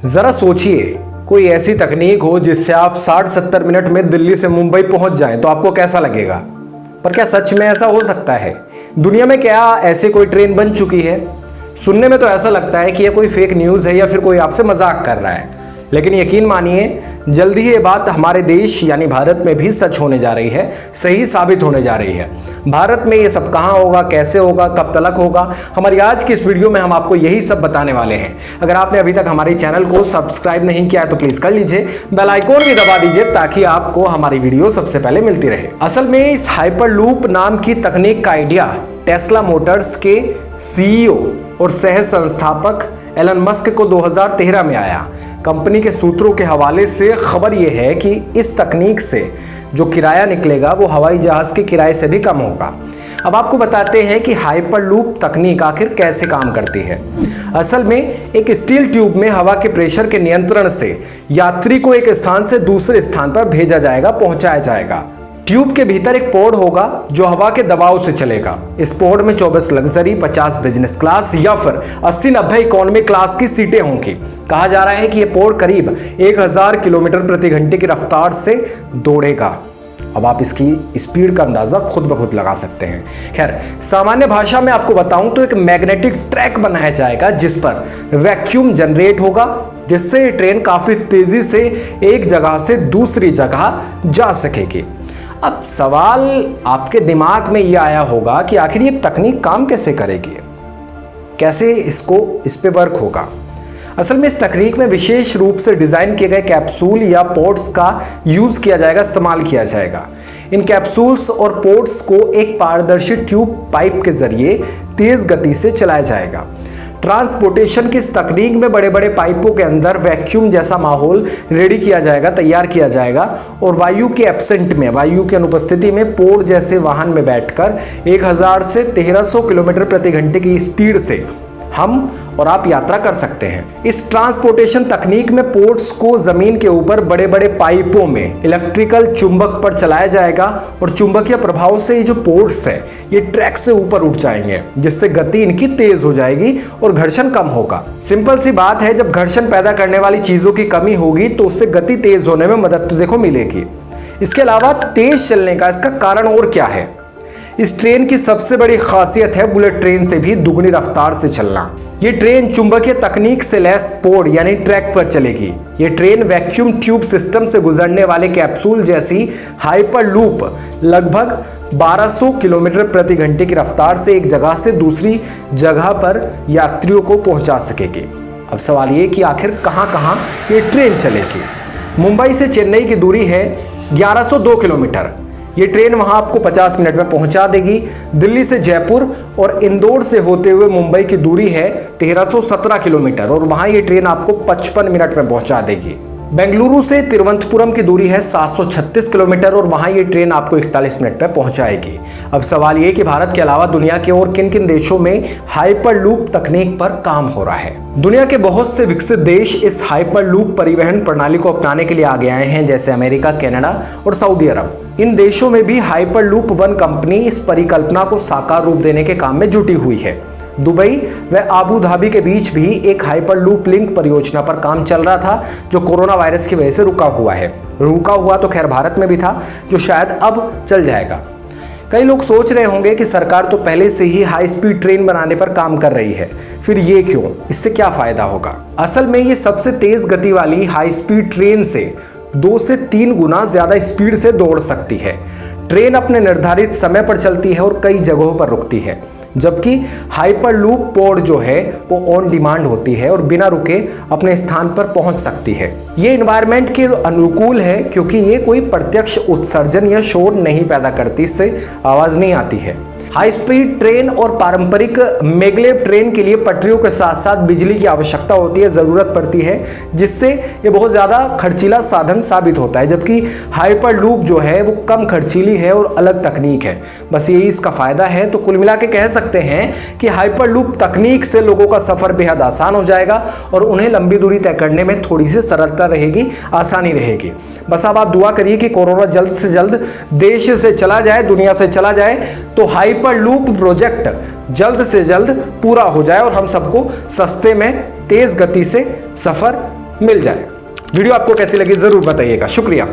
जरा सोचिए, कोई ऐसी तकनीक हो जिससे आप 60-70 मिनट में दिल्ली से मुंबई पहुंच जाएं, तो आपको कैसा लगेगा? पर क्या सच में ऐसा हो सकता है? दुनिया में क्या ऐसे कोई ट्रेन बन चुकी है? सुनने में तो ऐसा लगता है कि यह कोई फेक न्यूज़ है या फिर कोई आपसे मजाक कर रहा है, लेकिन यकीन मानिए, जल्दी ही ये बात हमारे देश यानी भारत में भी सच होने जा रही है, सही साबित होने जा रही है। भारत में ये सब कहाँ होगा, कैसे होगा, कब तक होगा, हमारी आज की इस वीडियो में हम आपको यही सब बताने वाले हैं। अगर आपने अभी तक हमारे चैनल को सब्सक्राइब नहीं किया है तो प्लीज कर लीजिए, बेल आइकॉन भी दबा दीजिए ताकि आपको हमारी वीडियो सबसे पहले मिलती रहे। असल में इस हाइपरलूप नाम की तकनीक का आइडिया टेस्ला मोटर्स के सीईओ और सह संस्थापक एलन मस्क को 2013 में आया। कंपनी के सूत्रों के हवाले से खबर यह है कि इस तकनीक से जो किराया निकलेगा वो हवाई जहाज के किराए से भी कम होगा। अब आपको बताते हैं कि हाइपरलूप तकनीक आखिर कैसे काम करती है। असल में एक स्टील ट्यूब में हवा के प्रेशर के नियंत्रण से यात्री को एक स्थान से दूसरे स्थान पर भेजा जाएगा, पहुंचाया जाएगा। ट्यूब के भीतर एक पोर्ट होगा जो हवा के दबाव से चलेगा। इस पोर्ट में 24 लग्जरी, 50 बिजनेस क्लास या फिर 80-90 इकोनॉमी क्लास की सीटें होंगी। कहा जा रहा है कि यह पोर्ट करीब 1000 किलोमीटर प्रति घंटे की रफ्तार से दौड़ेगा। अब आप इसकी स्पीड का अंदाजा खुद ब खुद लगा सकते हैं। खैर, सामान्य भाषा में आपको बताऊं तो एक मैग्नेटिक ट्रैक बनाया जाएगा जिस पर वैक्यूम जनरेट होगा, जिससे ये ट्रेन काफी तेजी से एक जगह से दूसरी जगह जा सकेगी। अब सवाल आपके दिमाग में यह आया होगा कि आखिर ये तकनीक काम कैसे करेगी, कैसे इस पे वर्क होगा। असल में इस तकनीक में विशेष रूप से डिजाइन किए गए कैप्सूल या पोर्ट्स का यूज किया जाएगा, इस्तेमाल किया जाएगा। इन कैप्सूल्स और पोर्ट्स को एक पारदर्शी ट्यूब पाइप के जरिए तेज गति से चलाया जाएगा। ट्रांसपोर्टेशन की इस तकनीक में बड़े बड़े पाइपों के अंदर वैक्यूम जैसा माहौल रेडी किया जाएगा, तैयार किया जाएगा, और वायु के एब्सेंट में, वायु की अनुपस्थिति में पोर्ट जैसे वाहन में बैठकर 1000 से 1300 किलोमीटर प्रति घंटे की स्पीड से हम और आप यात्रा कर सकते हैं। इस ट्रांसपोर्टेशन तकनीक में पोर्ट्स को जमीन के ऊपर बड़े बड़े पाइपों में इलेक्ट्रिकल चुंबक पर चलाया जाएगा और चुंबकीय प्रभाव से ये जो पोर्ट्स है ये ट्रैक से ऊपर उठ जाएंगे, जिससे गति इनकी तेज हो जाएगी और घर्षण कम होगा। सिंपल सी बात है, जब घर्षण पैदा करने वाली चीजों की कमी होगी तो उससे गति तेज होने में मदद तो देखो मिलेगी। इसके अलावा तेज चलने का इसका कारण और क्या है? इस ट्रेन की सबसे बड़ी खासियत है बुलेट ट्रेन से भी दुगनी रफ्तार से चलना। ये ट्रेन चुंबकीय तकनीक से लैस पोर्ट यानी ट्रैक पर चलेगी। ये ट्रेन वैक्यूम ट्यूब सिस्टम से गुजरने वाले कैप्सूल जैसी हाइपरलूप लगभग 1200 किलोमीटर प्रति घंटे की रफ्तार से एक जगह से दूसरी जगह पर यात्रियों को पहुंचा सकेगी। अब सवाल ये कि आखिर कहां ये ट्रेन चलेगी। मुंबई से चेन्नई की दूरी है 1102 किलोमीटर। ये ट्रेन वहां आपको 50 मिनट में पहुंचा देगी। दिल्ली से जयपुर और इंदौर से होते हुए मुंबई की दूरी है 1317 किलोमीटर और वहां ये ट्रेन आपको 55 मिनट में पहुंचा देगी। बेंगलुरु से तिरुवनंतपुरम की दूरी है 736 किलोमीटर और वहां ये ट्रेन आपको 41 मिनट में पहुंचाएगी। अब सवाल ये कि भारत के अलावा दुनिया के और किन किन देशों में हाइपरलूप तकनीक पर काम हो रहा है। दुनिया के बहुत से विकसित देश इस हाइपरलूप परिवहन प्रणाली को अपनाने के लिए आगे आए हैं, जैसे अमेरिका, कनाडा और सऊदी अरब। इन देशों में भी हाइपरलूप वन कंपनी इस परिकल्पना को साकार रूप देने के काम में जुटी हुई है। दुबई व आबू धाबी के बीच भी एक हाइपरलूप लिंक परियोजना पर काम चल रहा था, जो कोरोना वायरस की वजह से रुका हुआ तो खैर भारत में भी था, जो शायद अब चल जाएगा। कई लोग सोच रहे होंगे कि सरकार तो पहले से ही हाई स्पीड ट्रेन बनाने पर काम कर रही है, फिर ये क्यों, इससे क्या फायदा होगा? असल में ये सबसे तेज गति वाली हाई स्पीड ट्रेन से 2 से 3 गुना ज्यादा स्पीड से दौड़ सकती है। ट्रेन अपने निर्धारित समय पर चलती है और कई जगहों पर रुकती है, जबकि हाइपरलूप पोर्ट जो है वो ऑन डिमांड होती है और बिना रुके अपने स्थान पर पहुंच सकती है। ये एनवायरनमेंट के अनुकूल है क्योंकि ये कोई प्रत्यक्ष उत्सर्जन या शोर नहीं पैदा करती, इससे आवाज नहीं आती है। हाई स्पीड ट्रेन और पारंपरिक मैग्लेव ट्रेन के लिए पटरियों के साथ साथ बिजली की आवश्यकता होती है, ज़रूरत पड़ती है, जिससे ये बहुत ज़्यादा खर्चीला साधन साबित होता है, जबकि हाइपरलूप जो है वो कम खर्चीली है और अलग तकनीक है। बस यही इसका फ़ायदा है। तो कुल मिला के कह सकते हैं कि हाइपरलूप तकनीक से लोगों का सफ़र बेहद आसान हो जाएगा और उन्हें लंबी दूरी तय करने में थोड़ी सी सरलता रहेगी, आसानी रहेगी। बस अब आप दुआ करिए कि कोरोना जल्द से जल्द देश से चला जाए, दुनिया से चला जाए, तो हाइपरलूप प्रोजेक्ट जल्द से जल्द पूरा हो जाए और हम सबको सस्ते में तेज गति से सफर मिल जाए। वीडियो आपको कैसी लगी जरूर बताइएगा। शुक्रिया।